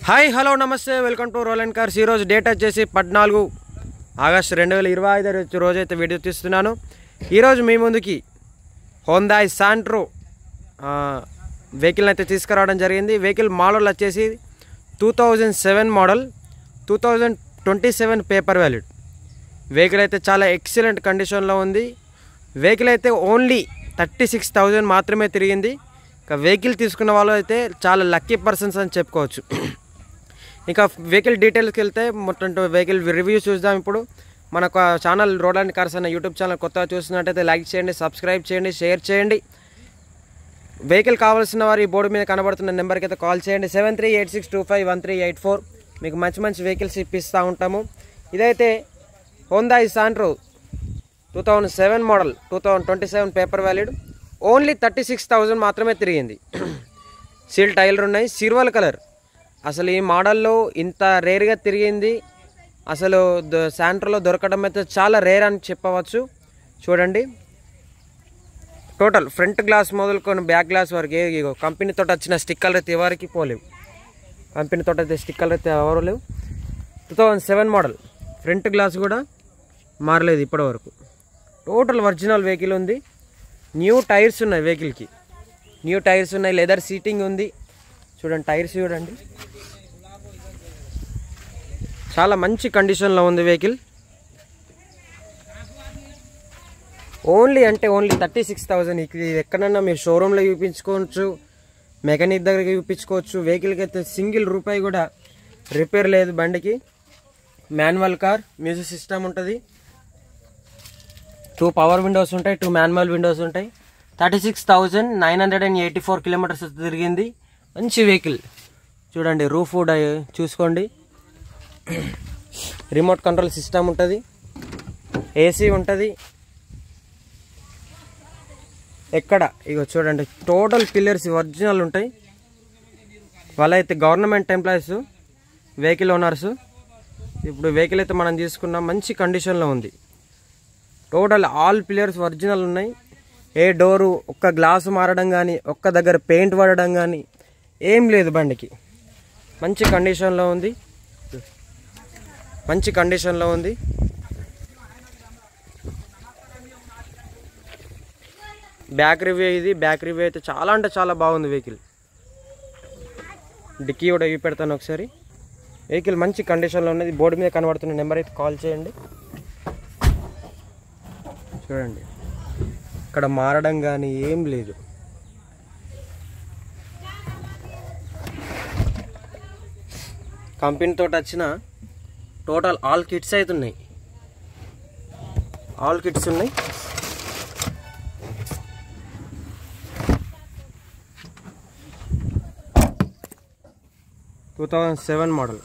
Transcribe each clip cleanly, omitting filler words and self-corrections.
Hi hello నమస్తే welcome to role and cars. ఈరోజు date వచ్చేసి 14 ఆగస్టు 2025 రోజైతే వీడియో తీస్తున్నాను. ఈరోజు మీ ముందుకి హోండాయ్ శాంట్రో వెహికల్ని అయితే తీసుకురావడం జరిగింది. వెహికల్ మోడల్ వచ్చేసి 2007 మోడల్, 2027 పేపర్ వ్యాలిడ్. వెహికల్ అయితే చాలా ఎక్సలెంట్ కండిషన్లో ఉంది. వెహికల్ అయితే ఓన్లీ 36,000 మాత్రమే తిరిగింది. ఇక వెహికల్ తీసుకున్న వాళ్ళు అయితే చాలా లక్కీ పర్సన్స్ అని చెప్పుకోవచ్చు. ఇంకా వెహికల్ డీటెయిల్స్కి వెళ్తే మొత్తం వెహికల్ రివ్యూ చూద్దాం. ఇప్పుడు మన ఛానల్ రోడ్ అండ్ కార్స్ అన్న యూట్యూబ్ ఛానల్ కొత్తగా చూస్తున్నట్టయితే లైక్ చేయండి, సబ్స్క్రైబ్ చేయండి, షేర్ చేయండి. వెహికల్ కావాల్సిన వారు ఈ బోర్డు మీద కనబడుతున్న నెంబర్కి అయితే కాల్ చేయండి. 7386251384. మీకు మంచి మంచి వెహికల్స్ ఇప్పిస్తూ ఉంటాము. ఇదైతే Hyundai Santro 2007 model, 2027 paper valid. Only 36,000 మాత్రమే తిరిగింది. సీల్ టైర్లు ఉన్నాయి, సిల్వర్ కలర్. అసలు ఈ మోడల్లో ఇంత రేర్గా తిరిగింది అసలు శాంట్రోలో దొరకడం అయితే చాలా రేర్ అని చెప్పవచ్చు. చూడండి, టోటల్ ఫ్రంట్ గ్లాస్ మొదలుకొని బ్యాక్ గ్లాస్ వరకు కంపెనీతో వచ్చిన స్టిక్కర్లు అయితే ఎవరికి పోలేవు. కంపెనీతో అయితే స్టిక్కర్లు అయితే ఎవరు లేవు. 2007 మోడల్, ఫ్రంట్ గ్లాస్ కూడా మారలేదు ఇప్పటి వరకు. టోటల్ ఒరిజినల్ వెహికల్ ఉంది. న్యూ టైర్స్ ఉన్నాయి వెహికల్కి, న్యూ టైర్స్ ఉన్నాయి. లెదర్ సీటింగ్ ఉంది. చూడండి, టైర్స్ చూడండి, చాలా మంచి కండిషన్లో ఉంది వెహికల్. ఓన్లీ 36,000. ఇది ఎక్కడన్నా మీరు షోరూంలో చూపించుకోవచ్చు, మెకానిక్ దగ్గరికి చూపించుకోవచ్చు. వెహికల్కి అయితే సింగిల్ రూపాయి కూడా రిపేర్ లేదు. బండికి మాన్యువల్ కార్, మ్యూజిక్ సిస్టమ్ ఉంటుంది, 2 పవర్ విండోస్ ఉంటాయి, 2 మాన్యువల్ విండోస్ ఉంటాయి. 36,984 కిలోమీటర్స్ తిరిగింది. మంచి వెహికల్. చూడండి, రూఫ్ కూడా చూసుకోండి. రిమోట్ కంట్రోల్ సిస్టమ్ ఉంటుంది, ఏసీ ఉంటుంది. ఎక్కడ ఇగో చూడండి, టోటల్ పిల్లర్స్ ఒరిజినల్ ఉంటాయి. వాళ్ళైతే గవర్నమెంట్ ఎంప్లాయీస్, వెహికల్ ఓనర్స్. ఇప్పుడు వెహికల్ అయితే మనం తీసుకున్నాం, మంచి కండిషన్లో ఉంది. టోటల్ ఆల్ పిల్లర్స్ ఒరిజినల్ ఉన్నాయి. ఏ డోరు ఒక్క గ్లాసు మారడం కానీ, ఒక్క దగ్గర పెయింట్ పడడం కానీ ఏం లేదు. బండికి మంచి కండిషన్లో ఉంది, మంచి కండిషన్లో ఉంది. బ్యాక్ రివ్యూ ఇది. బ్యాక్ రివ్యూ అయితే చాలా అంటే చాలా బాగుంది వెహికల్. డిక్కీ కూడా ఇవి పెడతాను ఒకసారి. వెహికల్ మంచి కండిషన్లో ఉన్నది. బోర్డు మీద కనబడుతున్న నెంబర్ అయితే కాల్ చేయండి. చూడండి, ఇక్కడ మారడం కానీ ఏం లేదు. కంపెనీతో వచ్చిన టోటల్ ఆల్ కిట్స్ అయితే ఉన్నాయి, ఆల్ కిట్స్ ఉన్నాయి. Two 2007 model.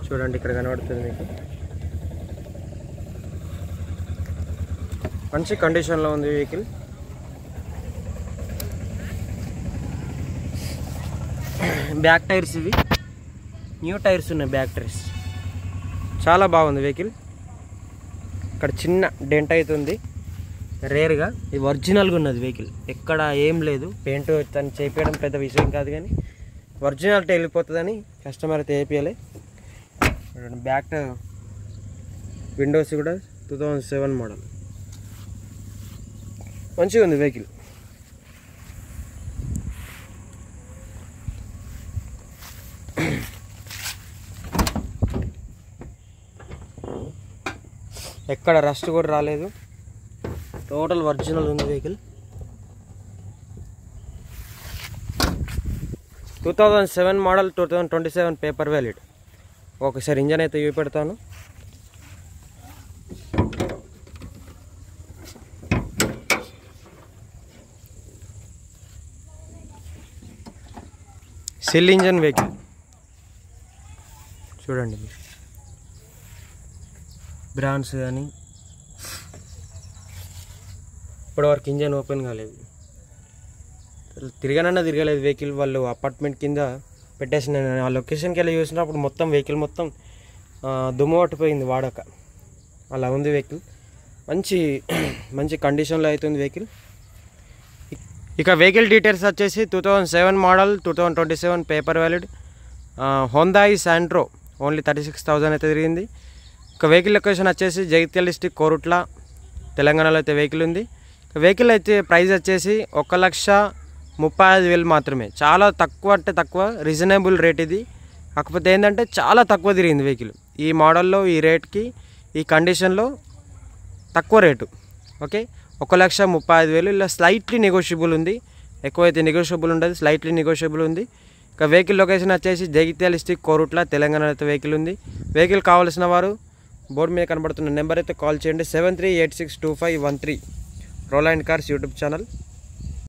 చూడండి, ఇక్కడ కనబడుతుంది మీకు. మంచి కండిషన్లో ఉంది వెహికల్. బ్యాక్ టైర్స్ ఇవి న్యూ టైర్స్ ఉన్నాయి. బ్యాక్ టైర్స్ చాలా బాగుంది వెహికల్. ఇక్కడ చిన్న డెంట్ అవుతుంది రేర్గా. ఇది ఒరిజినల్గా ఉన్నది వెహికల్, ఎక్కడ ఏం లేదు. పెయింట్ తను చేపించడం పెద్ద విషయం కాదు, కానీ ఒరిజినాలిటీ వెళ్ళిపోతుందని కస్టమర్ అయితే వేపియాలి. బ్యాక్ విండోస్ కూడా 2007 మోడల్. మంచిగా ఉంది వెహికల్. ఎక్కడ రస్ట్ కూడా రాలేదు. టోటల్ ఒరిజినల్ ఉంది వెహికల్. 2007 model, 2027 paper valid. ఒకసారి ఇంజన్ అయితే ఇవి పెడతాను. సిల్ ఇంజన్ వెహికల్. చూడండి మీరు, బ్రాండ్స్ కానీ ఇప్పటివరకు ఇంజన్ ఓపెన్ కాలేదు. తిరగలేదు వెహికల్. వాళ్ళు అపార్ట్మెంట్ కింద పెట్టేసిన ఆ లొకేషన్కి వెళ్ళి చూసినప్పుడు మొత్తం వెహికల్ మొత్తం దుమ్ము పట్టిపోయింది వాడక. అలా ఉంది వెహికల్. మంచి కండిషన్లో అవుతుంది వెహికల్. ఇక వెహికల్ డీటెయిల్స్ వచ్చేసి 2007 model, 2027 paper valid, హోండాయి Santro, only 36,000 అయితే తిరిగింది. ఇక వెహికల్ లొకేషన్ వచ్చేసి జగిత్యాల డిస్టిక్ కోరుట్ల, తెలంగాణలో అయితే వెహికల్ ఉంది. వెహికల్ అయితే ప్రైస్ వచ్చేసి 1,35,000 మాత్రమే. చాలా తక్కువ అంటే తక్కువ, రీజనబుల్ రేట్ ఇది. కాకపోతే ఏంటంటే చాలా తక్కువ తిరిగింది వెహికల్. ఈ మోడల్లో, ఈ రేట్కి, ఈ కండిషన్లో తక్కువ రేటు. ఓకే, 1,35,000. ఇలా స్లైట్లీ నెగోషియబుల్ ఉంది, ఎక్కువైతే నెగోషియబుల్ ఉండదు, స్లైట్లీ నెగోషియబుల్ ఉంది. ఇక వెహికల్ లొకేషన్ వచ్చేసి జగిత్యాల డిస్టిక్ కోరుట్ల, తెలంగాణలో అయితే వెహికల్ ఉంది. వెహికల్ కావాల్సిన వారు బోర్డు మీద కనబడుతున్న నెంబర్ అయితే కాల్ చేయండి. 73862513 రోలాండ్ కార్స్ యూట్యూబ్ ఛానల్.